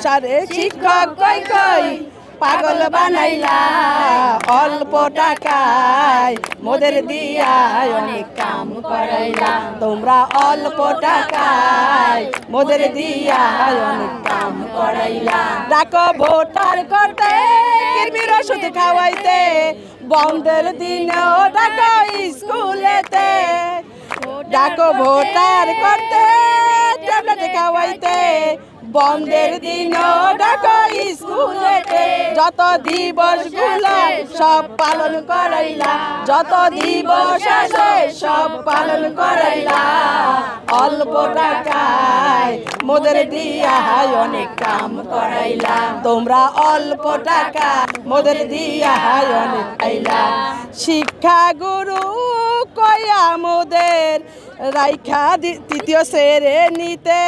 সারে শিক্ষক কই কই পাগল বানাইলা অল্প টাকায় মোদের দিয়া অনেক কাম করাইলা তোমরা অল্প টাকায় মোদের দিয়া অনেক কাম করাইলা ডাকো ভোটার করতে কিরমির ওষুধ খাওয়াইতে বন্ধের দিনেও ডাকো স্কুলেতে ডাকো ভোটার করতে ট্যাবলেট খাওয়াইতে বন্ধের দিনও ডাকো স্কুলেতে যত দিবস গুলো সব পালন করাইলা যত দিবস আছে সব পালন করাইলা অল্প টাকায় মোদের দিয়া অনেক কাম করাইলা তোমরা অল্প টাকা মোদের দিয়া অনেক খাইলা শিক্ষা গুরু কয়া মোদের রাইখা তৃতীয় শ্রেণীতে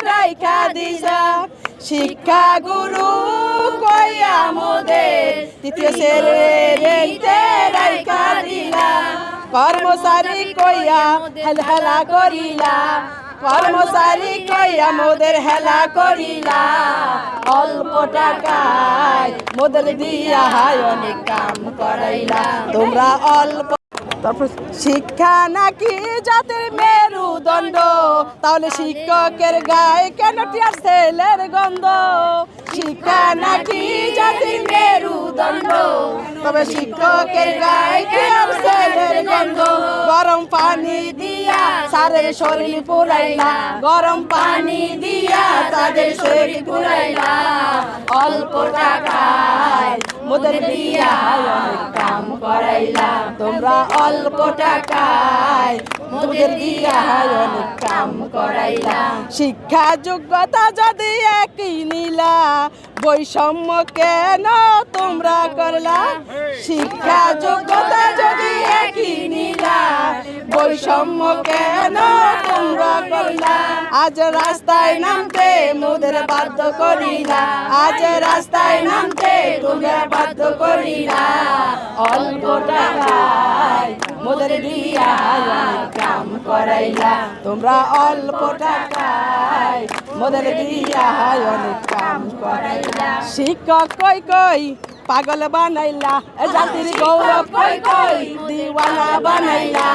রাইখা দিছা শিক্ষা গুরু কয়া মোদের তৃতীয় শ্রেণীতে রাইখা দিলা কর্মচারী কইয়া হেলা করিলা কর্মচারী কইয়া মোদের হেলা করিলা অল্প টাকায় মোদের দিয়া অনেক কাম করাইলা তোমরা অল্প তারপর শিক্ষা নাকি জাতির মেরুদণ্ড তাহলে শিক্ষকের গায়ে কেন টিয়ার ছেলের গন্ধ শিক্ষা নাকি জাতির মেরুদণ্ড তবে শিক্ষকের গায়ে কেন ছেলের গন্ধ গরম পানি দিয়া সারের শরীর পুরাইলা গরম পানি দিয়া তাদের শরীর পুরাইলা অল্প টাকায় মোদের দিয়া অনেক কাম করাইলা তোমরা অল্প টাকায় মোদের দিয়া অনেক কাম করাইলা শিক্ষা যোগ্যতা যদি একই নিলা বৈষম্য কেন তোমরা করলা শিক্ষা যোগ্যতা যদি একই নিলা বৈষম্য কেন তোমরা করলা আজ রাস্তায় নামতে মোদের বাধ্য করিলা আজ রাস্তায় নামতে তোমরা বাধ্য করিলা অল্প টাকায় মোদের দিয়া কাম করাইলা তোমরা অল্প টাকায় মোদের দিয়া অনেক কাম করাইলা শিক্ষক কই কই পাগল বানাইলা জাতির গৌরব কই কই দিওয়ানা বানাইলা